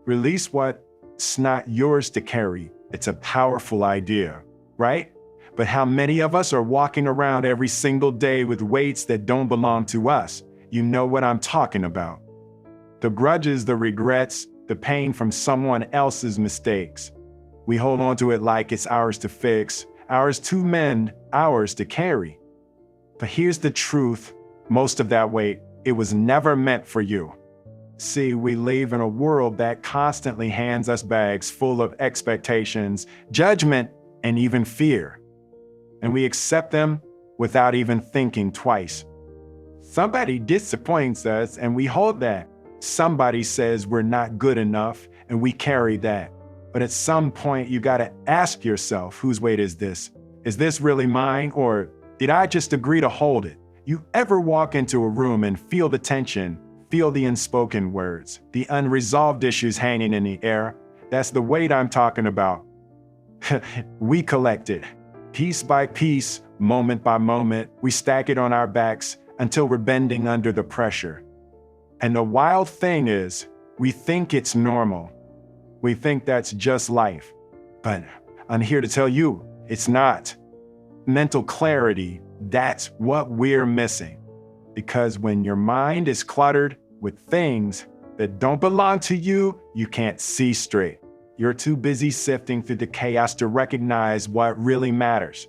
Release what's not yours to carry. It's a powerful idea, right? But how many of us are walking around every single day with weights that don't belong to us? You know what I'm talking about. The grudges, the regrets, the pain from someone else's mistakes. We hold on to it like it's ours to fix, ours to mend, ours to carry. But here's the truth. Most of that weight, it was never meant for you. See, we live in a world that constantly hands us bags full of expectations, judgment, and even fear. And we accept them without even thinking twice. Somebody disappoints us and we hold that. Somebody says we're not good enough and we carry that. But at some point, you gotta ask yourself, whose weight is this? Is this really mine, or did I just agree to hold it? You ever walk into a room and feel the tension, feel the unspoken words, the unresolved issues hanging in the air? That's the weight I'm talking about. We collect it. Piece by piece, moment by moment, we stack it on our backs until we're bending under the pressure. And the wild thing is, we think it's normal. We think that's just life. But I'm here to tell you, it's not. Mental clarity, that's what we're missing. Because when your mind is cluttered with things that don't belong to you, you can't see straight. You're too busy sifting through the chaos to recognize what really matters.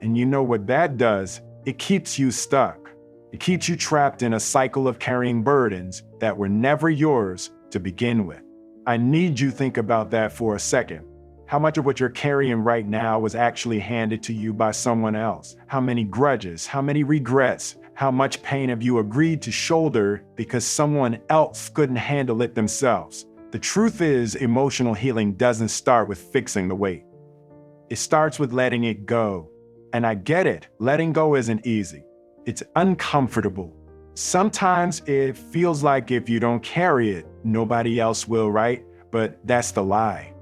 And you know what that does? It keeps you stuck. It keeps you trapped in a cycle of carrying burdens that were never yours to begin with. I need you to think about that for a second. How much of what you're carrying right now was actually handed to you by someone else? How many grudges? How many regrets? How much pain have you agreed to shoulder because someone else couldn't handle it themselves? The truth is, emotional healing doesn't start with fixing the weight. It starts with letting it go. And I get it, letting go isn't easy. It's uncomfortable. Sometimes it feels like if you don't carry it, nobody else will, right? But that's the lie.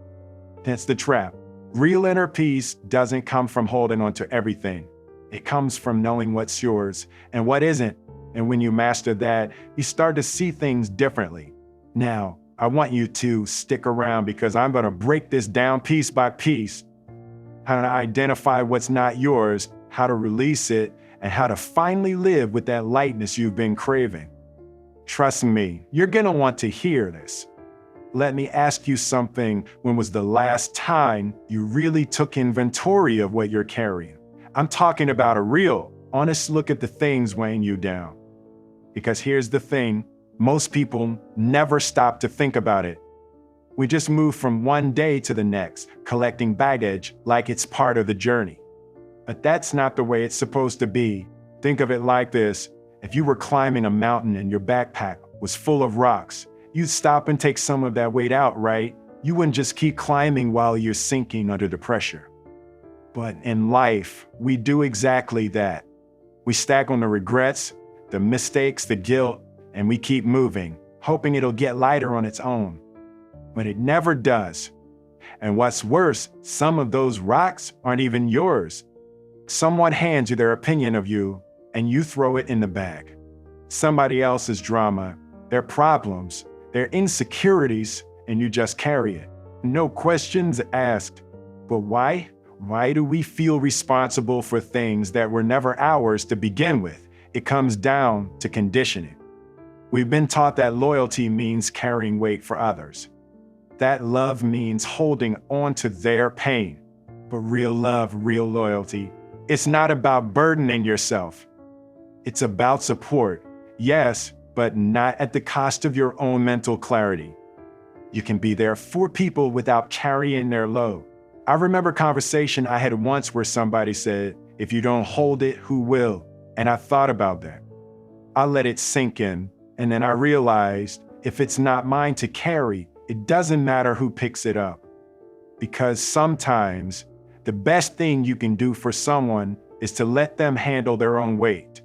That's the trap. Real inner peace doesn't come from holding on to everything. It comes from knowing what's yours and what isn't. And when you master that, you start to see things differently. Now, I want you to stick around because I'm going to break this down piece by piece. How to identify what's not yours, how to release it, and how to finally live with that lightness you've been craving. Trust me, you're going to want to hear this. Let me ask you something. When was the last time you really took inventory of what you're carrying? I'm talking about a real, honest look at the things weighing you down. Because here's the thing, most people never stop to think about it. We just move from one day to the next, collecting baggage like it's part of the journey. But that's not the way it's supposed to be. Think of it like this. If you were climbing a mountain and your backpack was full of rocks, you'd stop and take some of that weight out, right? You wouldn't just keep climbing while you're sinking under the pressure. But in life, we do exactly that. We stack on the regrets, the mistakes, the guilt, and we keep moving, hoping it'll get lighter on its own. But it never does. And what's worse, some of those rocks aren't even yours. Someone hands you their opinion of you, and you throw it in the bag. Somebody else's drama, their problems, their insecurities, and you just carry it. No questions asked. But why? Why do we feel responsible for things that were never ours to begin with? It comes down to conditioning. We've been taught that loyalty means carrying weight for others. That love means holding on to their pain. But real love, real loyalty, it's not about burdening yourself. It's about support, yes, but not at the cost of your own mental clarity. You can be there for people without carrying their load. I remember a conversation I had once where somebody said, if you don't hold it, who will? And I thought about that. I let it sink in, and then I realized if it's not mine to carry, it doesn't matter who picks it up. Because sometimes the best thing you can do for someone is to let them handle their own weight.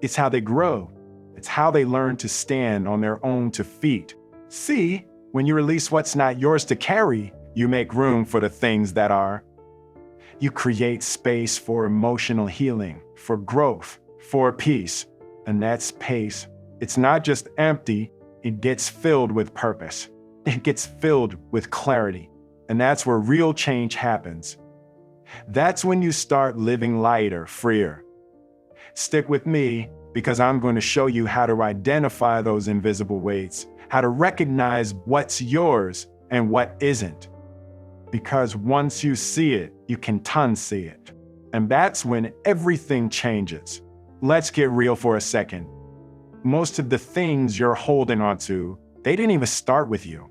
It's how they grow. It's how they learn to stand on their own 2 feet. See, when you release what's not yours to carry, you make room for the things that are. You create space for emotional healing, for growth, for peace. And that space, it's not just empty, it gets filled with purpose. it gets filled with clarity. And that's where real change happens. That's when you start living lighter, freer. Stick with me because I'm going to show you how to identify those invisible weights, how to recognize what's yours and what isn't. Because once you see it, you can unsee it. And that's when everything changes. Let's get real for a second. Most of the things you're holding on to, they didn't even start with you.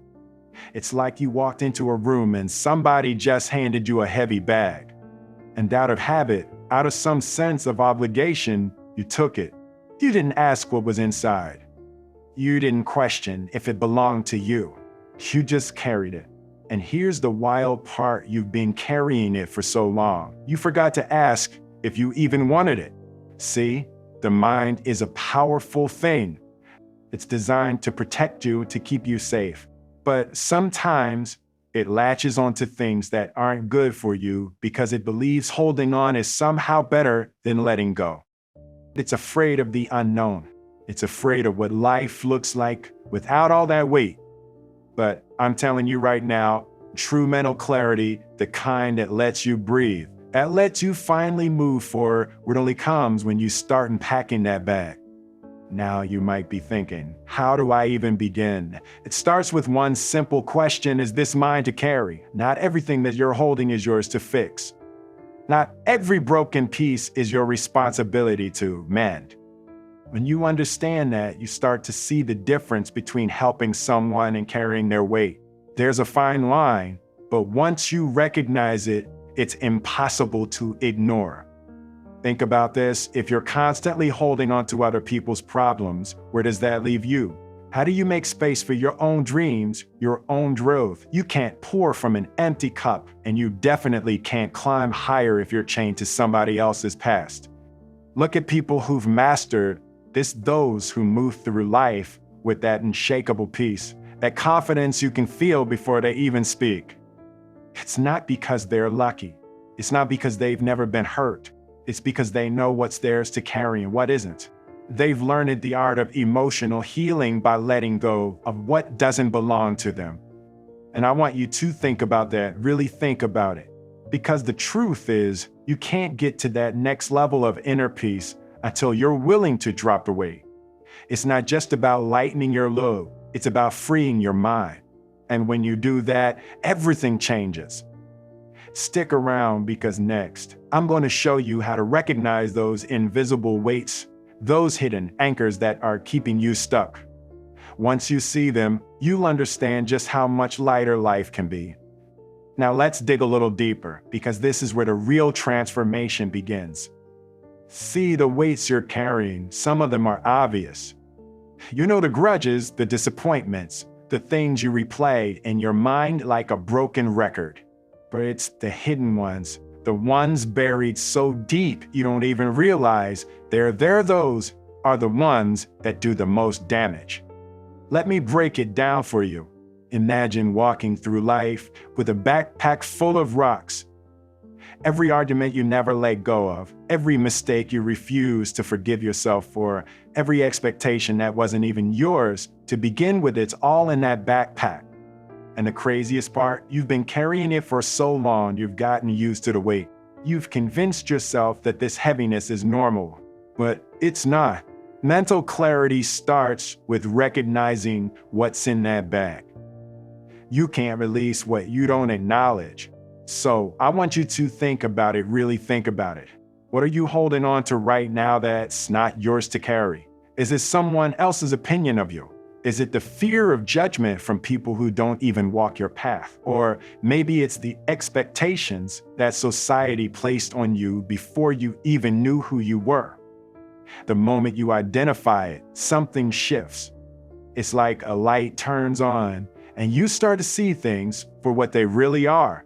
It's like you walked into a room and somebody just handed you a heavy bag. And out of habit, out of some sense of obligation, you took it. You didn't ask what was inside. You didn't question if it belonged to you. You just carried it. And here's the wild part: you've been carrying it for so long, you forgot to ask if you even wanted it. See, the mind is a powerful thing. It's designed to protect you, to keep you safe. But sometimes it latches onto things that aren't good for you because it believes holding on is somehow better than letting go. It's afraid of the unknown. It's afraid of what life looks like without all that weight. But I'm telling you right now, true mental clarity, the kind that lets you breathe, that lets you finally move forward, only comes when you start unpacking that bag. Now you might be thinking, how do I even begin? It starts with one simple question: is this mine to carry? Not everything that you're holding is yours to fix. Not every broken piece is your responsibility to mend. When you understand that, you start to see the difference between helping someone and carrying their weight. There's a fine line, but once you recognize it, it's impossible to ignore. Think about this: if you're constantly holding on to other people's problems, where does that leave you? How do you make space for your own dreams, your own growth? You can't pour from an empty cup, and you definitely can't climb higher if you're chained to somebody else's past. Look at people who've mastered this, those who move through life with that unshakable peace, that confidence you can feel before they even speak. It's not because they're lucky. It's not because they've never been hurt. It's because they know what's theirs to carry and what isn't. They've learned the art of emotional healing by letting go of what doesn't belong to them. And I want you to think about that, really think about it. Because the truth is, you can't get to that next level of inner peace until you're willing to drop the weight. It's not just about lightening your load, it's about freeing your mind. And when you do that, everything changes. Stick around because next, I'm going to show you how to recognize those invisible weights, those hidden anchors that are keeping you stuck. Once you see them, you'll understand just how much lighter life can be. Now let's dig a little deeper, because this is where the real transformation begins. See the weights you're carrying. Some of them are obvious. You know, the grudges, the disappointments, the things you replay in your mind like a broken record. But it's the hidden ones, the ones buried so deep you don't even realize they're there. Those are the ones that do the most damage. Let me break it down for you. Imagine walking through life with a backpack full of rocks. Every argument you never let go of, every mistake you refuse to forgive yourself for, every expectation that wasn't even yours to begin with, it's all in that backpack. And the craziest part, you've been carrying it for so long, you've gotten used to the weight. You've convinced yourself that this heaviness is normal, but it's not. Mental clarity starts with recognizing what's in that bag. You can't release what you don't acknowledge. So I want you to think about it, really think about it. What are you holding on to right now that's not yours to carry? Is it someone else's opinion of you? Is it the fear of judgment from people who don't even walk your path? Or maybe it's the expectations that society placed on you before you even knew who you were. The moment you identify it, something shifts. It's like a light turns on and you start to see things for what they really are.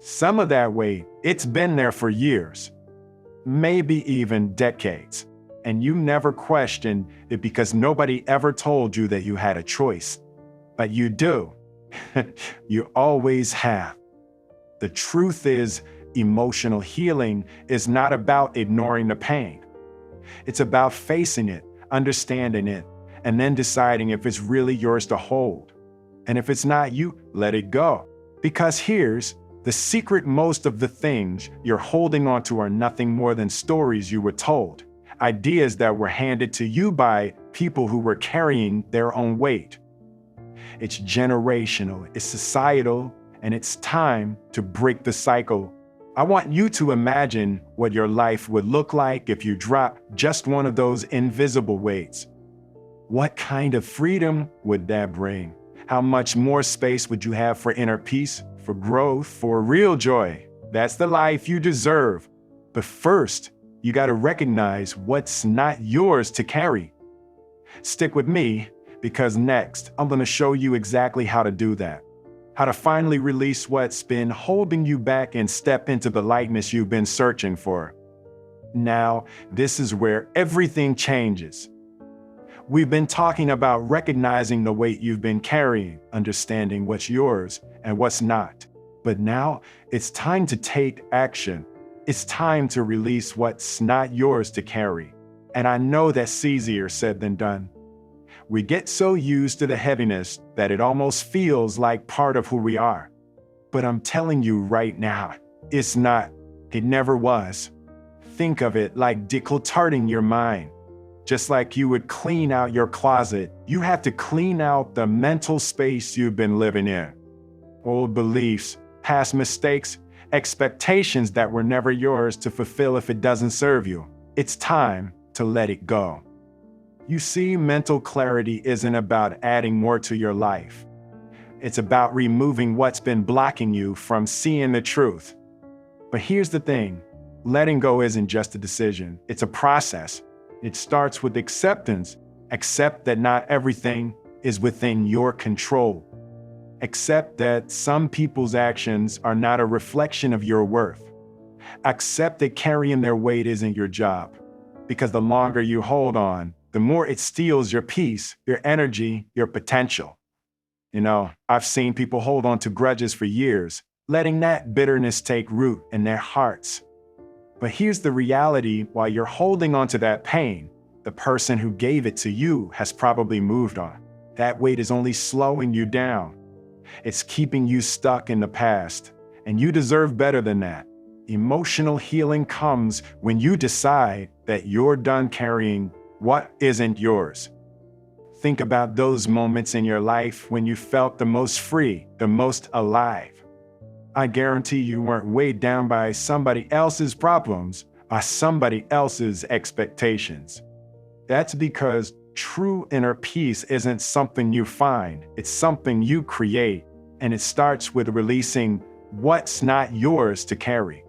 Some of that weight, it's been there for years, maybe even decades. And you never questioned it because nobody ever told you that you had a choice. But you do. You always have. The truth is, emotional healing is not about ignoring the pain. It's about facing it, understanding it, and then deciding if it's really yours to hold. And if it's not you, let it go. Because here's the secret: most of the things you're holding on to are nothing more than stories you were told, ideas that were handed to you by people who were carrying their own weight. It's generational, it's societal, and it's time to break the cycle. I want you to imagine what your life would look like if you dropped just one of those invisible weights. What kind of freedom would that bring? How much more space would you have for inner peace, for growth, for real joy? That's the life you deserve. But first, you got to recognize what's not yours to carry. Stick with me, because next, I'm going to show you exactly how to do that. How to finally release what's been holding you back and step into the lightness you've been searching for. Now, this is where everything changes. We've been talking about recognizing the weight you've been carrying, understanding what's yours and what's not. But now it's time to take action. It's time to release what's not yours to carry. And I know that's easier said than done. We get so used to the heaviness that it almost feels like part of who we are. But I'm telling you right now, it's not. It never was. Think of it like declutering your mind. Just like you would clean out your closet, you have to clean out the mental space you've been living in. Old beliefs, past mistakes, expectations that were never yours to fulfill if it doesn't serve you. It's time to let it go. You see, mental clarity isn't about adding more to your life. It's about removing what's been blocking you from seeing the truth. But here's the thing, letting go isn't just a decision, it's a process. It starts with acceptance. Accept that not everything is within your control. Accept that some people's actions are not a reflection of your worth. Accept that carrying their weight isn't your job. Because the longer you hold on, the more it steals your peace, your energy, your potential. You know, I've seen people hold on to grudges for years, letting that bitterness take root in their hearts. But here's the reality: while you're holding on to that pain, the person who gave it to you has probably moved on. That weight is only slowing you down. It's keeping you stuck in the past, and you deserve better than that. Emotional healing comes when you decide that you're done carrying what isn't yours. Think about those moments in your life when you felt the most free, the most alive. I guarantee you weren't weighed down by somebody else's problems, by somebody else's expectations. That's because true inner peace isn't something you find, it's something you create, and it starts with releasing what's not yours to carry.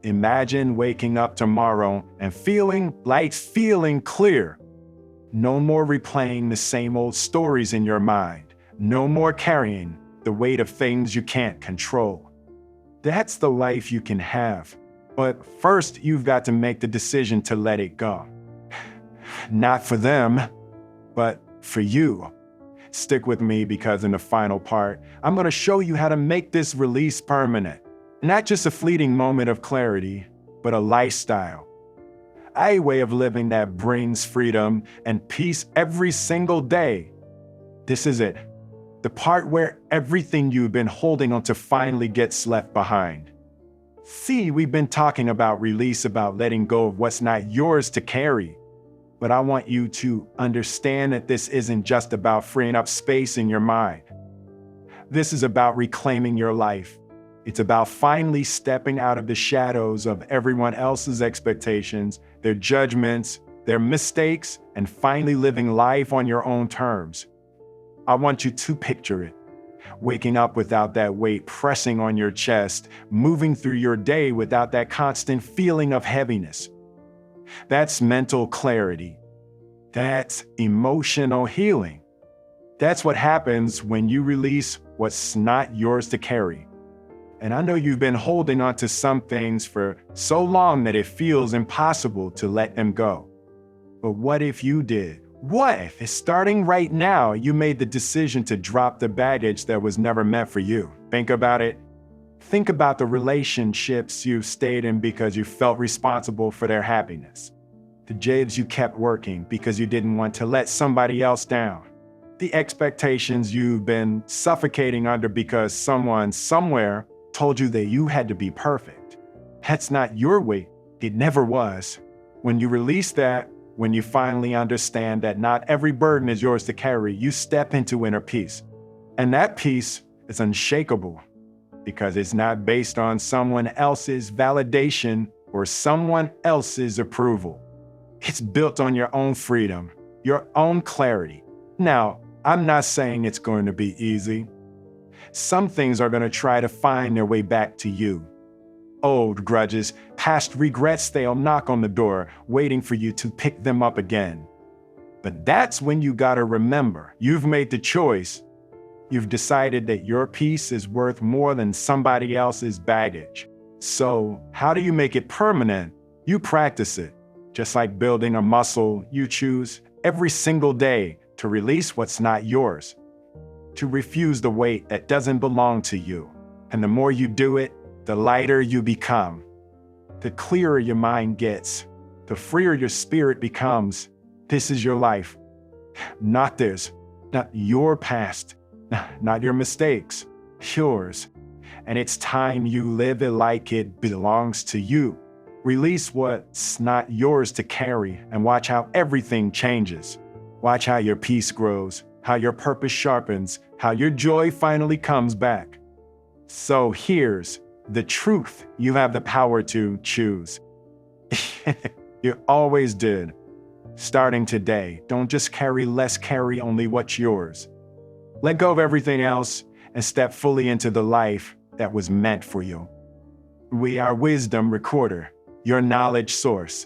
Imagine waking up tomorrow and feeling light, feeling clear. No more replaying the same old stories in your mind. No more carrying the weight of things you can't control. That's the life you can have. But first, you've got to make the decision to let it go. Not for them, but for you. Stick with me, because in the final part, I'm going to show you how to make this release permanent. Not just a fleeting moment of clarity, but a lifestyle. A way of living that brings freedom and peace every single day. This is it. The part where everything you've been holding on to finally gets left behind. See, we've been talking about release, about letting go of what's not yours to carry. But I want you to understand that this isn't just about freeing up space in your mind. This is about reclaiming your life. It's about finally stepping out of the shadows of everyone else's expectations, their judgments, their mistakes, and finally living life on your own terms. I want you to picture it. Waking up without that weight pressing on your chest, moving through your day without that constant feeling of heaviness. That's mental clarity. That's emotional healing. That's what happens when you release what's not yours to carry. And I know you've been holding on to some things for so long that it feels impossible to let them go. But what if you did? What if, starting right now, you made the decision to drop the baggage that was never meant for you? Think about it. Think about the relationships you've stayed in because you felt responsible for their happiness. The jobs you kept working because you didn't want to let somebody else down. the expectations you've been suffocating under because someone somewhere told you that you had to be perfect. That's not your weight. It never was. When you release that, when you finally understand that not every burden is yours to carry, you step into inner peace. And that peace is unshakable because it's not based on someone else's validation or someone else's approval. It's built on your own freedom, your own clarity. Now, I'm not saying it's going to be easy. Some things are going to try to find their way back to you. Old grudges, past regrets, they'll knock on the door, waiting for you to pick them up again. But that's when you gotta remember, you've made the choice. You've decided that your peace is worth more than somebody else's baggage. So, how do you make it permanent? You practice it. Just like building a muscle, you choose every single day to release what's not yours, to refuse the weight that doesn't belong to you. And the more you do it, the lighter you become, the clearer your mind gets, the freer your spirit becomes. This is your life, not theirs, not your past, not your mistakes, yours. And it's time you live it like it belongs to you. Release what's not yours to carry and watch how everything changes. Watch how your peace grows, how your purpose sharpens, how your joy finally comes back. So here's the truth. You have the power to choose. You always did. Starting today, don't just carry less, carry only what's yours. Let go of everything else and step fully into the life that was meant for you. We are Wisdom Recorder, your knowledge source.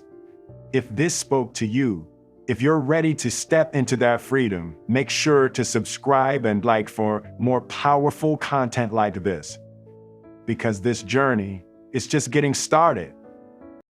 If this spoke to you, if you're ready to step into that freedom, make sure to subscribe and like for more powerful content like this. Because this journey is just getting started.